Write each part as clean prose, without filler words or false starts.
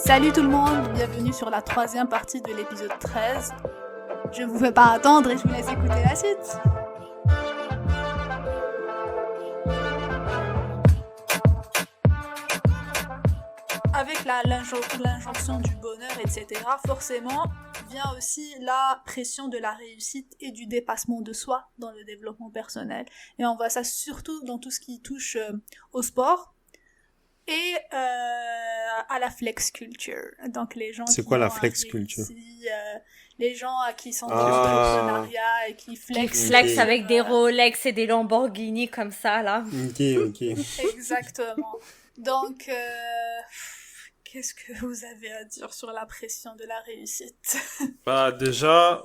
Salut tout le monde, bienvenue sur la troisième partie de l'épisode 13. Je ne vous fais pas attendre et je vous laisse écouter la suite. Avec l'injonction du bonheur, etc., forcément, vient aussi la pression de la réussite et du dépassement de soi dans le développement personnel. Et on voit ça surtout dans tout ce qui touche au sport et à la flex culture. Donc les gens c'est quoi la flex culture? Les gens qui sont dans le partenariat et qui flex avec des Rolex et des Lamborghini comme ça là. Ok. Exactement. Donc qu'est-ce que vous avez à dire sur la pression de la réussite? Déjà,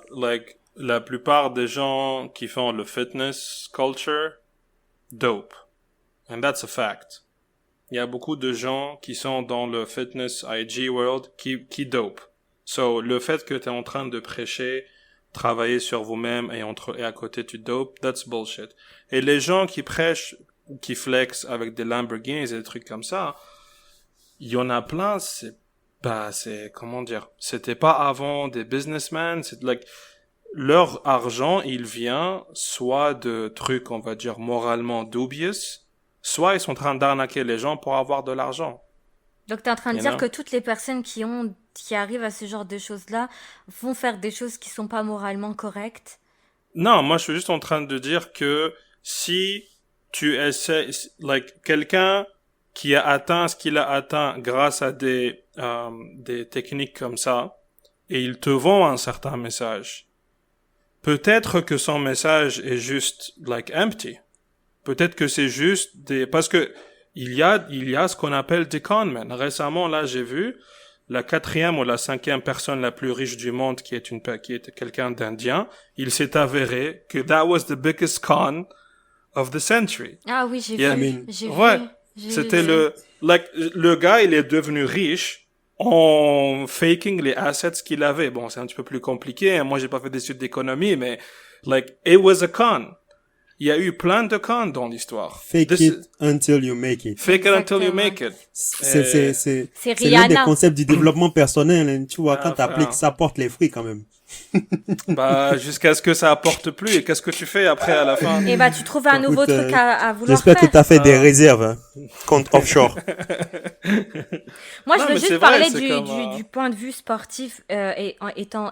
la plupart des gens qui font le fitness culture, dope. And that's a fact. Il y a beaucoup de gens qui sont dans le fitness IG world qui dope. So, le fait que tu es en train de prêcher, travailler sur vous-même et à côté tu dope, that's bullshit. Et les gens qui prêchent, qui flex avec des Lamborghinis et des trucs comme ça, il y en a plein, comment dire, c'était pas avant des businessmen, c'est leur argent, il vient soit de trucs, on va dire, moralement dubious, soit ils sont en train d'arnaquer les gens pour avoir de l'argent. Donc t'es en train de dire que toutes les personnes qui arrivent à ce genre de choses-là vont faire des choses qui sont pas moralement correctes? Non, moi je suis juste en train de dire que si tu essaies, quelqu'un qui a atteint ce qu'il a atteint grâce à des techniques comme ça, et il te vend un certain message, peut-être que son message est juste empty. Peut-être que c'est juste parce que il y a ce qu'on appelle des conmen. Récemment, là, j'ai vu la 4e ou la 5e personne la plus riche du monde qui est quelqu'un d'indien. Il s'est avéré que that was the biggest con of the century. Ah oui, j'ai vu. C'était le gars, il est devenu riche en faking les assets qu'il avait. Bon, c'est un petit peu plus compliqué. Moi, j'ai pas fait d'études d'économie, mais it was a con. Il y a eu plein de cons dans l'histoire. Fake it until you make it. Fake it until you make it. C'est l'un des concepts du développement personnel. Hein. Tu vois, quand t'appliques, ça porte les fruits quand même. Jusqu'à ce que ça apporte plus. Et qu'est-ce que tu fais après à la fin? Et tu trouves un nouveau truc à vouloir j'espère faire. que t'as fait des réserves, hein, contre offshore. Moi, je veux juste parler du point de vue sportif, étant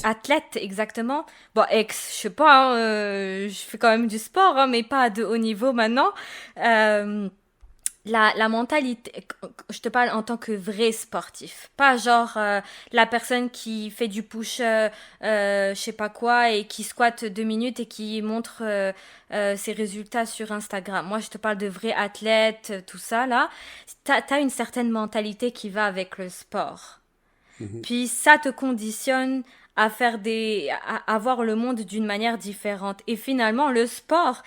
athlète, exactement. Bon, je sais pas, je fais quand même du sport, hein, mais pas de haut niveau maintenant. La mentalité, je te parle en tant que vrai sportif, pas genre la personne qui fait du push, je sais pas quoi, et qui squatte 2 minutes et qui montre ses résultats sur Instagram. Moi, je te parle de vrais athlètes, tout ça là. T'as une certaine mentalité qui va avec le sport. Puis ça te conditionne à à voir le monde d'une manière différente. Et finalement, le sport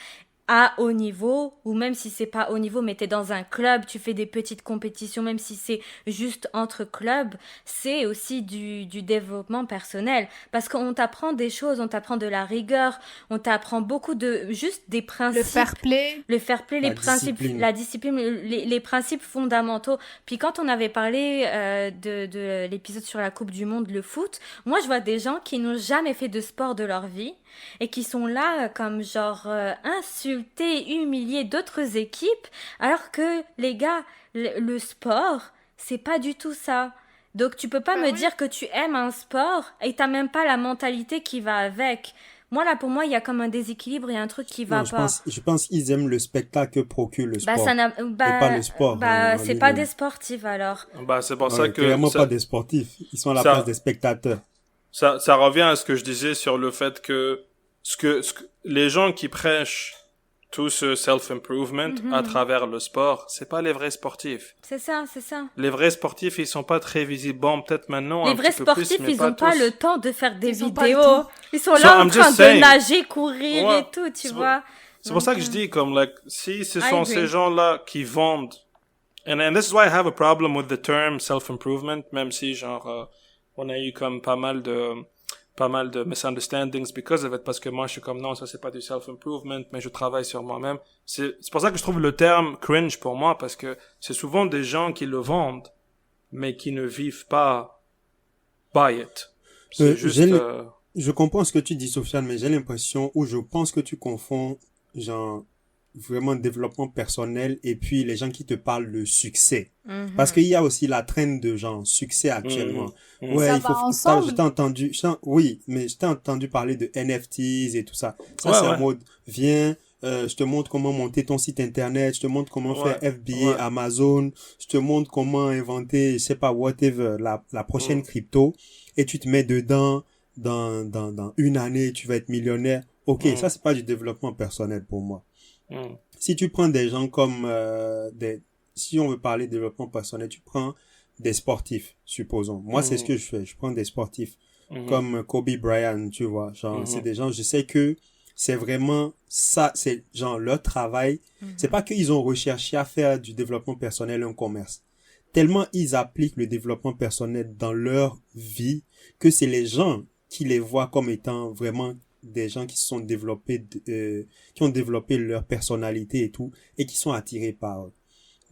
à haut niveau, ou même si c'est pas haut niveau, mais t'es dans un club, tu fais des petites compétitions, même si c'est juste entre clubs, c'est aussi du développement personnel. Parce qu'on t'apprend des choses, on t'apprend de la rigueur, on t'apprend beaucoup juste des principes. Le fair play, les principes, la discipline, les principes fondamentaux. Puis quand on avait parlé de l'épisode sur la Coupe du Monde, le foot, moi je vois des gens qui n'ont jamais fait de sport de leur vie, et qui sont là comme genre insultés, humiliés d'autres équipes, alors que les gars, le sport, c'est pas du tout ça. Donc tu peux pas me dire que tu aimes un sport et t'as même pas la mentalité qui va avec. Moi là, pour moi, il y a comme un déséquilibre, il y a un truc qui va pas. Je pense qu'ils aiment le spectacle que procure le sport. Et pas le sport. C'est pas des sportifs alors. C'est pour ça que clairement pas des sportifs. Ils sont à la place des spectateurs. Ça revient à ce que je disais sur le fait que les gens qui prêchent tout ce self-improvement à travers le sport, c'est pas les vrais sportifs. C'est ça. Les vrais sportifs, ils sont pas très visibles. Bon, peut-être maintenant les un vrais petit peu plus, sportifs, mais ils pas ont pas tous. le temps de faire des vidéos. Ils sont là en train de nager, courir et tout, tu vois. C'est pour ça que je dis si ce sont ces gens-là qui vendent, and this is why I have a problem with the term self-improvement, même si on a eu comme pas mal pas mal de misunderstandings because of it, parce que moi je suis comme non, ça c'est pas du self-improvement, mais je travaille sur moi-même. C'est pour ça que je trouve le terme cringe pour moi, parce que c'est souvent des gens qui le vendent, mais qui ne vivent pas by it. C'est juste... Je comprends ce que tu dis, Sofiane, mais j'ai l'impression, ou je pense que tu confonds, genre, vraiment développement personnel et puis les gens qui te parlent de succès. Parce qu'il y a aussi la traîne de genre succès actuellement. Ouais, ça il faut, je t'ai entendu, oui, mais je t'ai entendu parler de NFTs et tout ça. Ça, c'est en mode, viens, je te montre comment monter ton site internet, je te montre comment faire FBA, Amazon, je te montre comment inventer, je sais pas, whatever, la prochaine crypto, et tu te mets dedans, dans une année, tu vas être millionnaire. Ok, ça, c'est pas du développement personnel pour moi. Si tu prends des gens comme si on veut parler de développement personnel, tu prends des sportifs, supposons. Moi, c'est ce que je fais. Je prends des sportifs comme Kobe Bryant, tu vois. Genre, c'est des gens, je sais que c'est vraiment ça, c'est genre leur travail. C'est pas qu'ils ont recherché à faire du développement personnel un commerce. Tellement ils appliquent le développement personnel dans leur vie que c'est les gens qui les voient comme étant vraiment des gens qui se sont développés, qui ont développé leur personnalité et tout, et qui sont attirés par eux.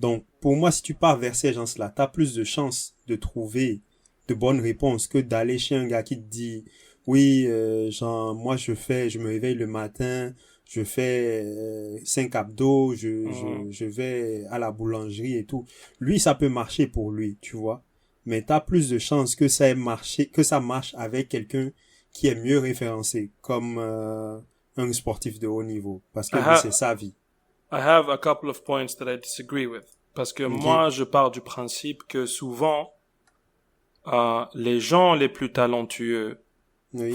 Donc, pour moi, si tu pars vers ces gens-là, t'as plus de chances de trouver de bonnes réponses que d'aller chez un gars qui te dit, oui, genre, moi, je me réveille le matin, je fais 5 abdos, je vais à la boulangerie et tout. Lui, ça peut marcher pour lui, tu vois. Mais t'as plus de chances que ça marche avec quelqu'un qui est mieux référencé, comme un sportif de haut niveau, parce que c'est sa vie. I have a couple of points that I disagree with. Parce que moi, je pars du principe que souvent, les gens les plus talentueux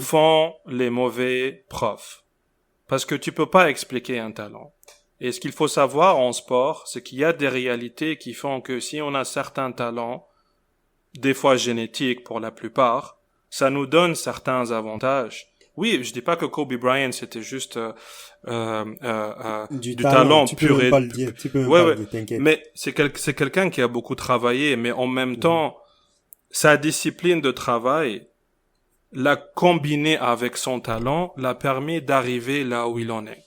font les mauvais profs. Parce que tu peux pas expliquer un talent. Et ce qu'il faut savoir en sport, c'est qu'il y a des réalités qui font que si on a certains talents, des fois génétiques pour la plupart, ça nous donne certains avantages. Oui, je dis pas que Kobe Bryant c'était juste du talent pur et mais c'est quelqu'un qui a beaucoup travaillé, mais en même temps sa discipline de travail l'a combiné avec son talent, l'a permis d'arriver là où il en est.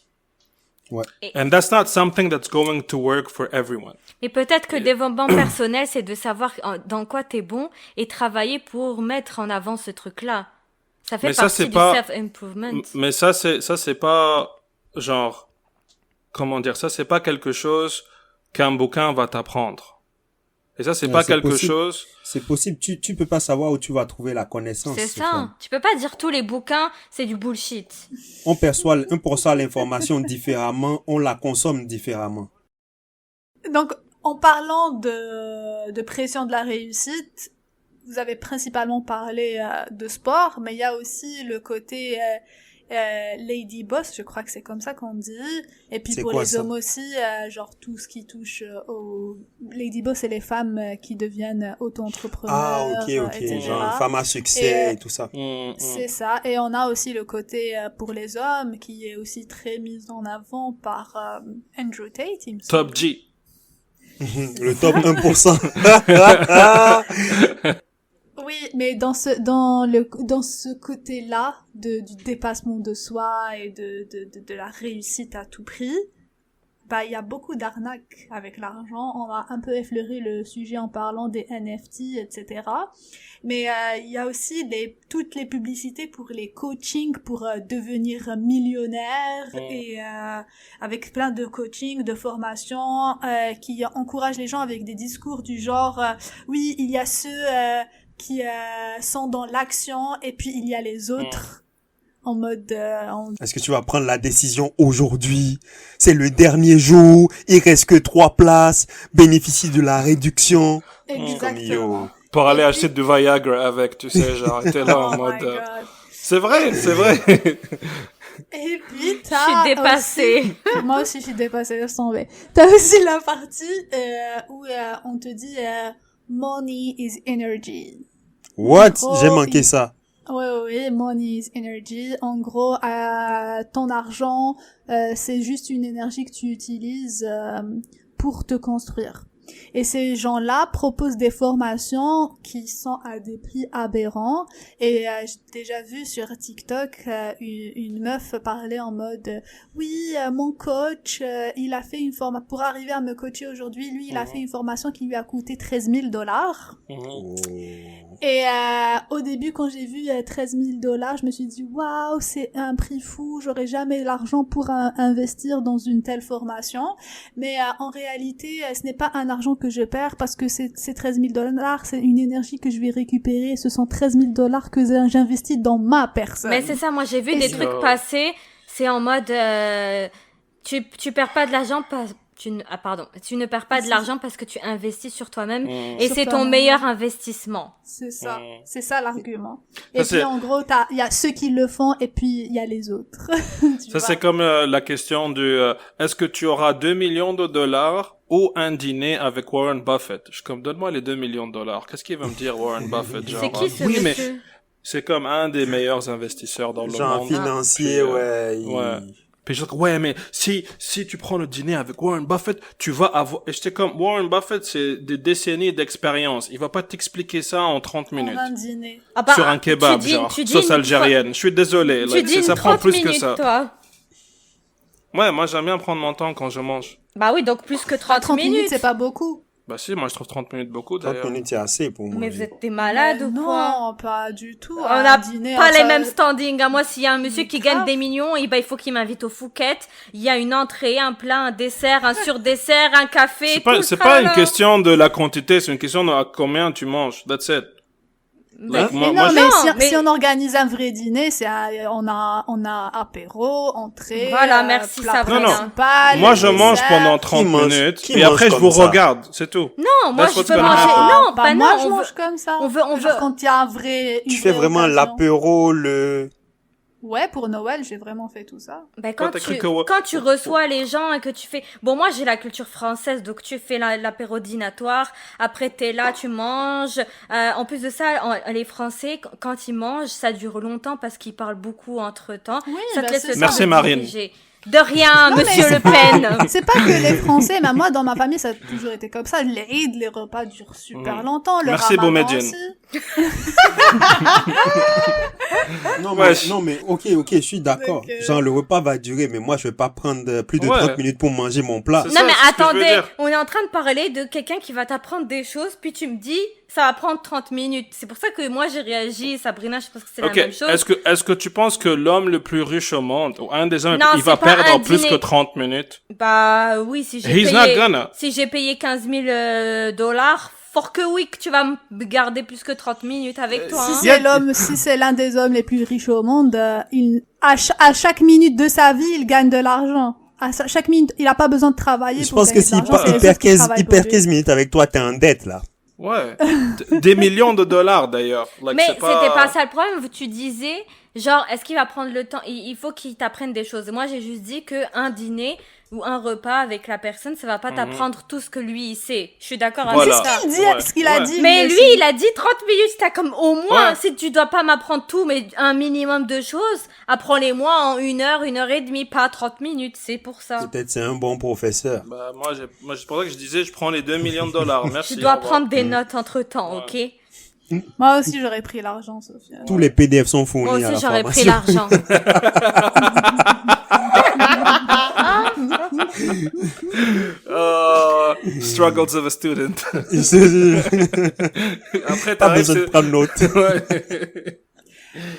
Ouais. And that's not something that's going to work for everyone. Et peut-être que le développement personnel, c'est de savoir dans quoi t'es bon et travailler pour mettre en avant ce truc-là. Ça fait partie du self-improvement. Mais ça, c'est pas, genre, comment dire, ça, c'est pas quelque chose qu'un bouquin va t'apprendre. Et ça, c'est pas quelque chose... C'est possible. Tu peux pas savoir où tu vas trouver la connaissance. C'est ça. Tu peux pas dire tous les bouquins, c'est du bullshit. On perçoit l'information différemment, on la consomme différemment. Donc, en parlant de pression de la réussite, vous avez principalement parlé de sport, mais il y a aussi le côté lady boss, je crois que c'est comme ça qu'on dit. Et puis pour les hommes aussi, genre tout ce qui touche au lady boss, c'est les femmes qui deviennent auto-entrepreneurs, etc. Genre femmes à succès et tout ça. C'est ça. Et on a aussi le côté pour les hommes qui est aussi très mis en avant par Andrew Tate, il me semble. Top G. Le top 1%. Oui, mais dans ce côté-là du dépassement de soi et de la réussite à tout prix, bah il y a beaucoup d'arnaques avec l'argent. On a un peu effleuré le sujet en parlant des NFT, etc. Mais il y a aussi toutes les publicités pour les coachings pour devenir millionnaire et avec plein de coaching, de formation qui encouragent les gens avec des discours du genre oui, il y a ceux qui sont dans l'action et puis il y a les autres en mode Est-ce que tu vas prendre la décision aujourd'hui? C'est le dernier jour, il reste que 3 places, bénéficie de la réduction. Exactement. Pour aller acheter du Viagra avec, tu sais, genre t'es là en mode c'est vrai. Et puis je suis dépassée. Aussi... Moi aussi je suis dépassée, laisse tomber. T'as aussi la partie où on te dit money is energy. What? J'ai manqué ça. Oui, money is energy. En gros, ton argent, c'est juste une énergie que tu utilises pour te construire. Et ces gens-là proposent des formations qui sont à des prix aberrants. Et j'ai déjà vu sur TikTok une meuf parler en mode oui, mon coach, il a fait une formation pour arriver à me coacher aujourd'hui. Lui, il a fait une formation qui lui a coûté $13 000. Et au début, quand j'ai vu $13 000, je me suis dit waouh, c'est un prix fou. J'aurais jamais l'argent pour investir dans une telle formation. Mais en réalité, ce n'est pas un argent que je perds parce que ces $13 000, c'est une énergie que je vais récupérer. Ce sont $13 000 que j'investis dans ma personne. Mais c'est ça, moi j'ai vu des trucs passer. C'est en mode, tu perds pas de l'argent tu ne perds pas de l'argent parce que tu investis sur toi-même et Sur c'est ton toi-même. meilleur investissement. C'est ça l'argument. Et puis en gros, il y a ceux qui le font et puis il y a les autres. Ça c'est comme la question du est-ce que tu auras $2 millions ou un dîner avec Warren Buffett? Je suis comme donne-moi les $2 millions. Qu'est-ce qu'il va me dire Warren Buffett? Genre, C'est qui ce oui, mais monsieur? c'est comme un des meilleurs investisseurs dans le Genre monde. financier, Puis, ouais. Puis je dis, ouais, mais si tu prends le dîner avec Warren Buffett, tu vas avoir, et j'étais comme, Warren Buffett, c'est des décennies d'expérience. Il va pas t'expliquer ça en 30 minutes. Un dîner. Ah bah, Sur un kebab, sauce algérienne. Je suis désolé. Tu dis ça prend 30 plus minutes, que ça. toi. Ouais, moi j'aime bien prendre mon temps quand je mange. Bah oui, donc plus que 30 30 minutes, minutes. c'est pas beaucoup. Bah si, moi je trouve 30 minutes beaucoup 30 d'ailleurs. minutes, c'est assez pour moi. Mais vous êtes des malades ou quoi? Non, pas du tout. On n'a pas les ça- mêmes standings. Moi, s'il y a un monsieur qui gagne grave. des millions, il faut qu'il m'invite au Phuket. Il y a une entrée, un plat, un dessert, un surdessert, un café. C'est pas une question de la quantité, c'est une question de à combien tu manges. That's it. Mais- Mais Moi, non, mais non, si, mais- si on organise un vrai dîner, on a apéro, entrée, Voilà, merci, plat Sabrina. principal, Moi, je dessert. mange pendant 30 Qui mange- minutes, qui et mange après je comme vous ça regarde, c'est tout. Non, moi, That's je what's peux gonna manger. happen. Non, Bah, pas moi, non. je mange comme ça. on veut- Genre quand il y a une Tu fais vraie vraiment occasion. l'apéro, le... Ouais, pour Noël, j'ai vraiment fait tout ça. Ben, Quand t'as cru que- quand tu reçois les gens et que tu fais, bon, moi, j'ai la culture française, donc tu fais l'apéro dînatoire. Après, t'es là, tu manges. En plus de ça, les Français, quand ils mangent, ça dure longtemps parce qu'ils parlent beaucoup entre temps. Oui, Ça te bah, laisse c'est le ça. temps Merci, de Marine. diriger. De rien, Non, mais monsieur c'est Le Pen. C'est pas que les Français, mais moi, dans ma famille, ça a toujours été comme ça. Les Eid, les repas durent super longtemps. Le Merci, Ramadan Boumediene. aussi. Non, Wesh. mais ok, je suis d'accord. Donc, Genre, le repas va durer, mais moi, je vais pas prendre plus de Ouais. 30 minutes pour manger mon plat. C'est Non ça, mais c'est ce que je veux attendez, dire. on est en train de parler de quelqu'un qui va t'apprendre des choses, puis tu me dis ça va prendre 30 minutes. C'est pour ça que moi j'ai réagi, Sabrina, je pense que c'est Ok, la même chose. est-ce que tu penses que l'homme le plus riche au monde, ou un des hommes, Non, il va c'est pas perdre un plus dîner. que 30 minutes? Bah oui, si He's not gonna. j'ai payé 15 000 dollars, fort que oui que tu vas me garder plus que 30 minutes avec toi. Si Hein. si c'est l'un des hommes les plus riches au monde, à chaque minute de sa vie, il gagne de l'argent. Chaque minute, il a pas besoin de travailler. Je pour pense que gagner s'il de l'argent, c'est les perd autres qui 15, travaillent il pour perd lui. 15 minutes avec toi, t'es en dette, là. Ouais. Des millions de dollars, d'ailleurs. Like, Mais c'est c'était pas ça le problème, tu disais genre est-ce qu'il va prendre le temps, il faut qu'il t'apprenne des choses. Moi j'ai juste dit que un dîner ou un repas avec la personne, ça va pas t'apprendre tout ce que lui il sait. Je suis d'accord Voilà. avec ça. Il dit Ouais, ce qu'il a ouais. dit. Mais lui, aussi. il a dit 30 minutes, t'as comme au moins, Ouais. si tu dois pas m'apprendre tout, mais un minimum de choses, apprends-les-moi en 1 heure, 1 heure et demie, pas 30 minutes, c'est pour ça. Peut-être c'est un bon professeur. Bah, moi, c'est pour ça que je disais, je prends les 2 millions de dollars. Merci. Tu dois au revoir. prendre des notes entre temps, ok? Moi aussi, j'aurais pris l'argent, Sophia. Tous les PDF sont fournis Moi à la aussi, j'aurais pris formation. l'argent. Struggles of a student. Après, Pas t'as besoin de prendre note. Ouais.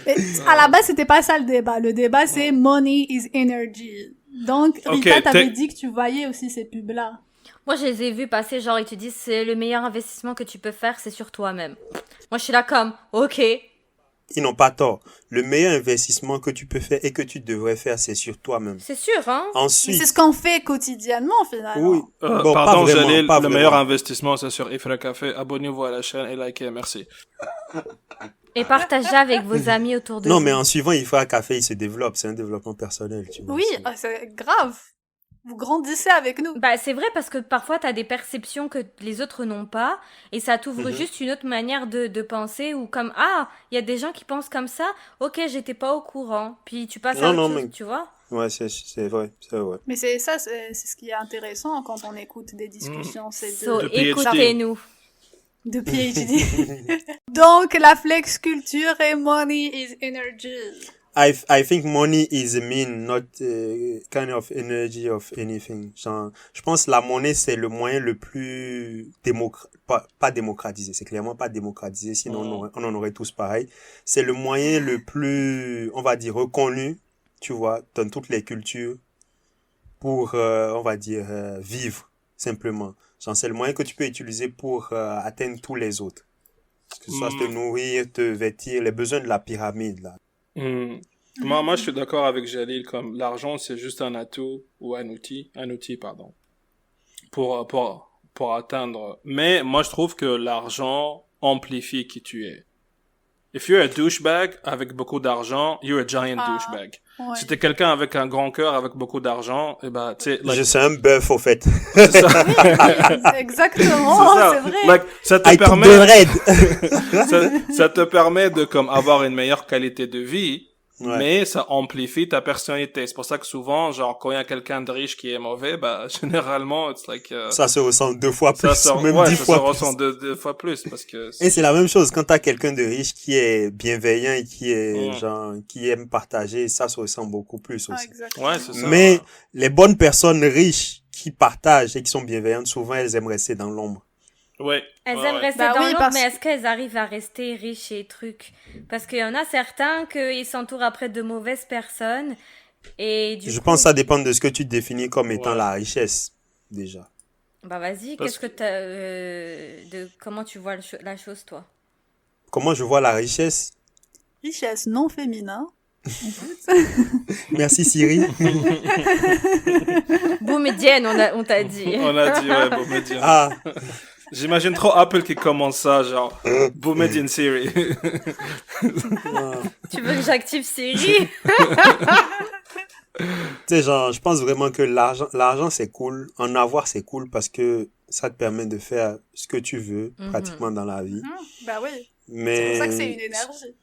Et à la base, c'était pas ça le débat. Le débat, c'est money is energy. Donc, Ok, Rita, t'avais t'es- dit que tu voyais aussi ces pubs-là. Moi, je les ai vus passer, genre, ils te disent, c'est le meilleur investissement que tu peux faire, c'est sur toi-même. Moi, je suis là comme, ok. Ils n'ont pas tort. Le meilleur investissement que tu peux faire et que tu devrais faire, c'est sur toi-même. C'est sûr, hein? Mais Ensuite, c'est ce qu'on fait quotidiennement, finalement. oui. Bon, pardon, pas vraiment, Jalil, pas le vraiment. meilleur investissement, c'est sur Ifra Café. Abonnez-vous à la chaîne et likez, merci. Et partagez avec vos amis autour de Non, vous. mais en suivant, il faut un café, il se développe. C'est un développement personnel, tu vois. Oui, c'est grave. Vous grandissez avec nous. Bah, c'est vrai parce que parfois t'as des perceptions que les autres n'ont pas et ça t'ouvre juste une autre manière de penser ou comme, ah, il y a des gens qui pensent comme ça, ok, j'étais pas au courant. Puis tu passes à Non, autre non, chose, mais- tu vois? Ouais, c'est vrai, c'est vrai. Mais c'est ce qui est intéressant quand on écoute des discussions, c'est écoutez-nous. De PhD. Donc, la flex culture et money is energy. I think money is a mean, not kind of energy of anything. Genre, je pense que la monnaie, c'est le moyen le plus pas démocratisé. C'est clairement pas démocratisé, sinon on en aurait tous pareil. C'est le moyen le plus, on va dire, reconnu, tu vois, dans toutes les cultures pour, on va dire, vivre, simplement. Genre, c'est le moyen que tu peux utiliser pour atteindre tous les autres. Que ce soit te nourrir, te vêtir, les besoins de la pyramide, là. Moi, je suis d'accord avec Jalil, comme l'argent, c'est juste un atout, ou un outil, pardon, pour atteindre. Mais moi, je trouve que l'argent amplifie qui tu es. If you're a douchebag avec beaucoup d'argent, you're a giant douchebag. Ouais. Si t'es quelqu'un avec un grand cœur, avec beaucoup d'argent, eh ben, tu sais, je suis un bœuf, au fait. C'est ça. Exactement, c'est vrai. Like, ça te permet de, comme, avoir une meilleure qualité de vie. Ouais. Mais ça amplifie ta personnalité. C'est pour ça que souvent, genre, quand il y a quelqu'un de riche qui est mauvais, bah, généralement, it's like, ça se ressent 2 fois plus, même 10 fois plus. Ça se ressent deux fois plus, parce que... Et c'est la même chose, quand t'as quelqu'un de riche qui est bienveillant et qui est, genre, qui aime partager, ça se ressent beaucoup plus aussi. Exactement. Ouais, c'est ça. Mais les bonnes personnes riches qui partagent et qui sont bienveillantes, souvent, elles aiment rester dans l'ombre. Ouais. Elles aiment rester dans l'ombre, mais est-ce qu'elles arrivent à rester riches et trucs? Parce qu'il y en a certains qu'ils s'entourent après de mauvaises personnes et du coup... Je pense que ça dépend de ce que tu définis comme étant la richesse, déjà. Bah vas-y, comment tu vois la chose, toi? Comment je vois la richesse? Richesse non féminin. Merci Siri. Boumedienne, on t'a dit. On a dit, ouais, Boumedienne. Ah. J'imagine trop Apple qui commence ça, genre, Boumedienne Siri. Tu veux que j'active Siri? Tu sais, genre, je pense vraiment que l'argent c'est cool. En avoir, c'est cool parce que ça te permet de faire ce que tu veux, pratiquement dans la vie. Bah oui. Mais... c'est pour ça que c'est une énergie.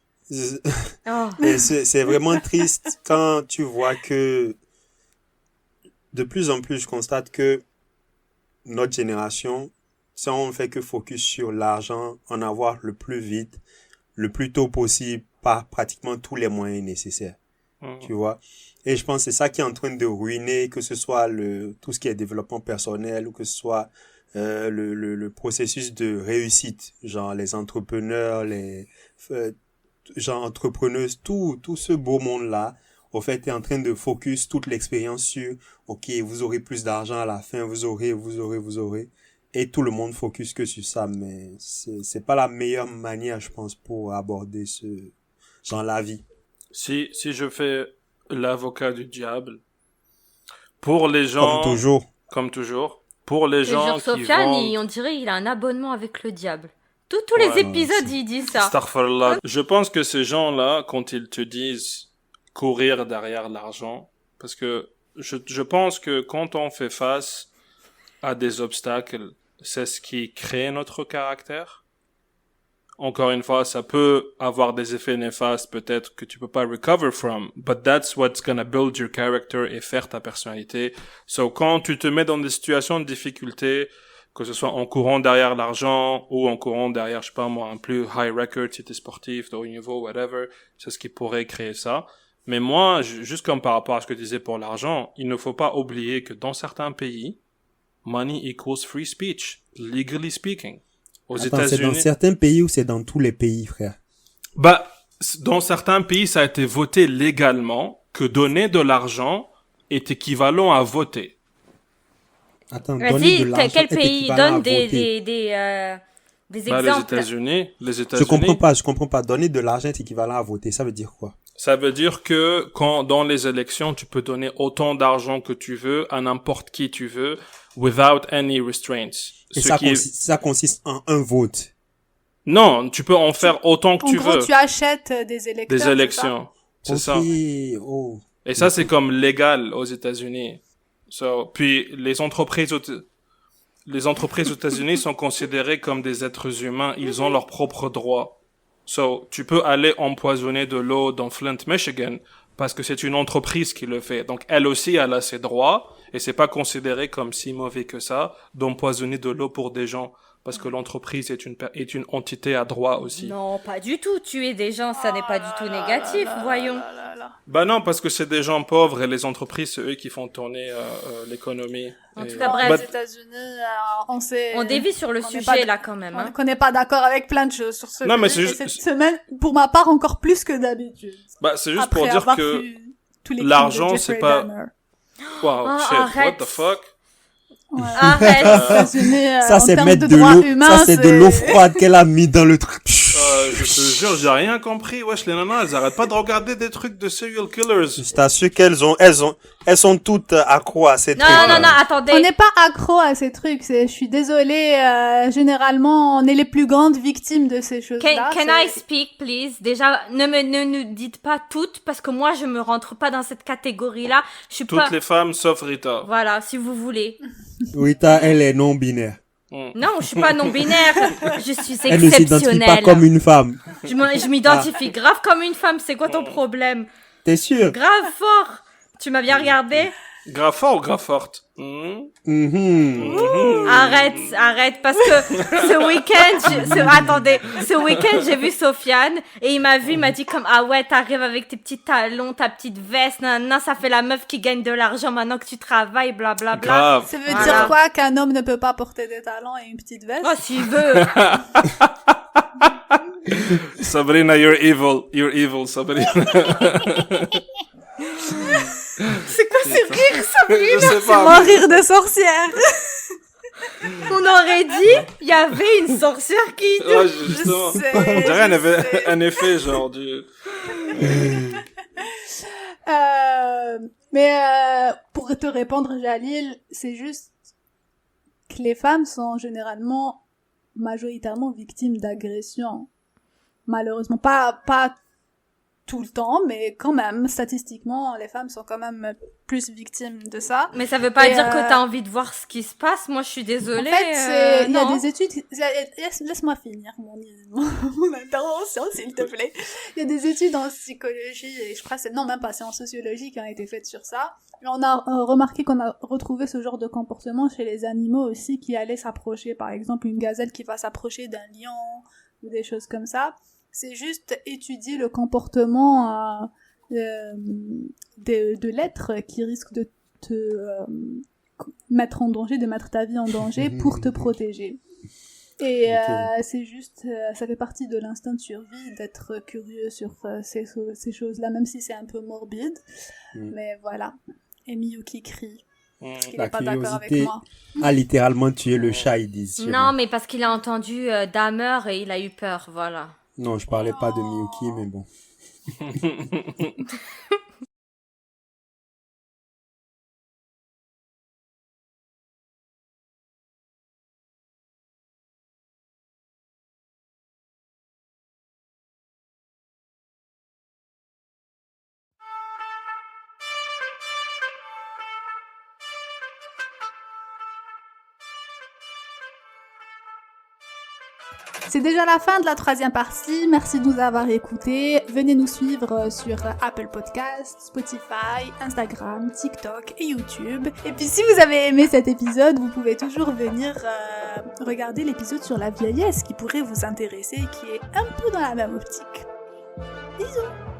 Mais c'est vraiment triste quand tu vois que de plus en plus je constate que notre génération, si on fait que focus sur l'argent, en avoir le plus vite, le plus tôt possible, par pratiquement tous les moyens nécessaires. Tu vois? Et je pense que c'est ça qui est en train de ruiner, que ce soit tout ce qui est développement personnel ou que ce soit le processus de réussite, genre les entrepreneurs, genre entrepreneuses, tout ce beau monde-là, au fait, est en train de focus toute l'expérience sur, ok, vous aurez plus d'argent à la fin, vous aurez. Et tout le monde focus que sur ça, mais c'est pas la meilleure manière, je pense, pour aborder genre la vie. Si je fais l'avocat du diable, pour les gens... Comme toujours. Pour les gens qui Sofiane, vendent... on dirait il a un abonnement avec le diable. Tous les épisodes, il dit ça. Astaghfirullah. Je pense que ces gens-là, quand ils te disent courir derrière l'argent, parce que je pense que quand on fait face à des obstacles, c'est ce qui crée notre caractère. Encore une fois, ça peut avoir des effets néfastes, peut-être que tu peux pas recover from, but that's what's gonna build your character et faire ta personnalité. So, quand tu te mets dans des situations de difficulté, que ce soit en courant derrière l'argent ou en courant derrière, je sais pas moi, un plus high record si t'es sportif, de haut niveau, whatever, c'est ce qui pourrait créer ça. Mais moi, juste comme par rapport à ce que tu disais pour l'argent, il ne faut pas oublier que dans certains pays, money equals free speech, legally speaking. Aux États-Unis. C'est dans certains pays ou c'est dans tous les pays, frère? Bah, dans certains pays, ça a été voté légalement que donner de l'argent est équivalent à voter. Attends, donner de l'argent quel pays donne des exemples? Les États-Unis. Je comprends pas. Donner de l'argent est équivalent à voter. Ça veut dire quoi? Ça veut dire que quand, dans les élections, tu peux donner autant d'argent que tu veux à n'importe qui tu veux, without any restraints. Et ça consiste en un vote. Non, tu peux en faire autant que tu veux. En gros, tu achètes des électeurs. Des élections. C'est ça. Oh. Et ça, c'est comme légal aux États-Unis. Puis, les entreprises aux États-Unis sont considérées comme des êtres humains. Ils ont leurs propres droits. Tu peux aller empoisonner de l'eau dans Flint, Michigan, parce que c'est une entreprise qui le fait. Donc elle aussi, elle a ses droits, et c'est pas considéré comme si mauvais que ça d'empoisonner de l'eau pour des gens, parce que l'entreprise est une entité à droit aussi. Non, pas du tout. Tuer des gens, ça n'est pas du tout négatif, voyons. Bah non, parce que c'est des gens pauvres et les entreprises, c'est eux qui font tourner l'économie. En tout cas, aux bref. États-Unis, On dévie sur le sujet là quand même. On n'est pas d'accord avec plein de choses sur ce Non, mais pays, c'est et cette semaine, pour ma part, encore plus que d'habitude. Bah c'est juste Après pour dire avoir que vu tous les l'argent, crimes de c'est Jeffrey pas... Dahmer. Wow, Oh, shit, arrête. what the fuck? Voilà. Arrête. Les États-Unis, Ça, en c'est termes mettre de de droits l'eau, humains, ça, c'est de l'eau froide qu'elle a mis dans le truc. Je te jure, j'ai rien compris. Wesh, les nanas, elles arrêtent pas de regarder des trucs de serial killers. Je t'assure elles sont toutes accro à ces Non, trucs. non, non, attendez. On n'est pas accro à ces trucs. Je suis désolée. Généralement, on est les plus grandes victimes de ces choses-là. Can I speak, please? Déjà, ne nous dites pas toutes, parce que moi, je me rentre pas dans cette catégorie-là. Je suis Toutes pas... les femmes sauf Rita. Voilà, si vous voulez. Rita, elle est non-binaire. Non, je suis pas non-binaire. Je suis Elle ne s'identifie pas exceptionnelle. comme une femme. Je m'identifie grave comme une femme. C'est quoi ton problème? T'es sûr? Grave fort. Tu m'as bien regardé? Grave fort ou grave forte? Arrête, parce que ce week-end, j'ai vu Sofiane, et il m'a vu, il m'a dit comme, ah ouais, t'arrives avec tes petits talons, ta petite veste, nan, ça fait la meuf qui gagne de l'argent maintenant que tu travailles, blablabla. Grave. Ça veut dire quoi qu'un homme ne peut pas porter des talons et une petite veste? Oh, s'il veut. Sabrina, you're evil, Sabrina. C'est quoi ces rires, Sabrina? Je sais C'est pas. mon rire de sorcière. On aurait dit, il y avait une sorcière qui... Ouais, justement. Je sais, On dirait je elle avait sais. un effet, genre, du... Mais pour te répondre, Jalil, c'est juste que les femmes sont généralement majoritairement victimes d'agressions. Malheureusement, pas tout le temps, mais quand même, statistiquement, les femmes sont quand même plus victimes de ça. Mais ça veut pas Et, dire que t'as envie de voir ce qui se passe. Moi, je suis désolée. En fait, il y a non. des études... Laisse-moi finir mon intervention, s'il te plaît. Il y a des études en psychologie, et je crois que non, même pas, c'est en sociologie qui ont été faites sur ça. Et on a remarqué qu'on a retrouvé ce genre de comportement chez les animaux aussi, qui allaient s'approcher, par exemple, une gazelle qui va s'approcher d'un lion, ou des choses comme ça. C'est juste étudier le comportement de l'être qui risque de te mettre en danger, de mettre ta vie en danger pour te protéger. Et c'est juste, ça fait partie de l'instinct de survie d'être curieux sur ces choses-là, même si c'est un peu morbide. Mais voilà. Et Miyuki crie. Il n'est pas d'accord avec moi. A littéralement tué le chat, ils disent. Non, mais parce qu'il a entendu Dahmer et il a eu peur, voilà. Non, je parlais pas de Miyuki, mais bon. C'est déjà la fin de la 3e partie. Merci de nous avoir écoutés. Venez nous suivre sur Apple Podcasts, Spotify, Instagram, TikTok et YouTube. Et puis si vous avez aimé cet épisode, vous pouvez toujours venir regarder l'épisode sur la vieillesse qui pourrait vous intéresser et qui est un peu dans la même optique. Bisous!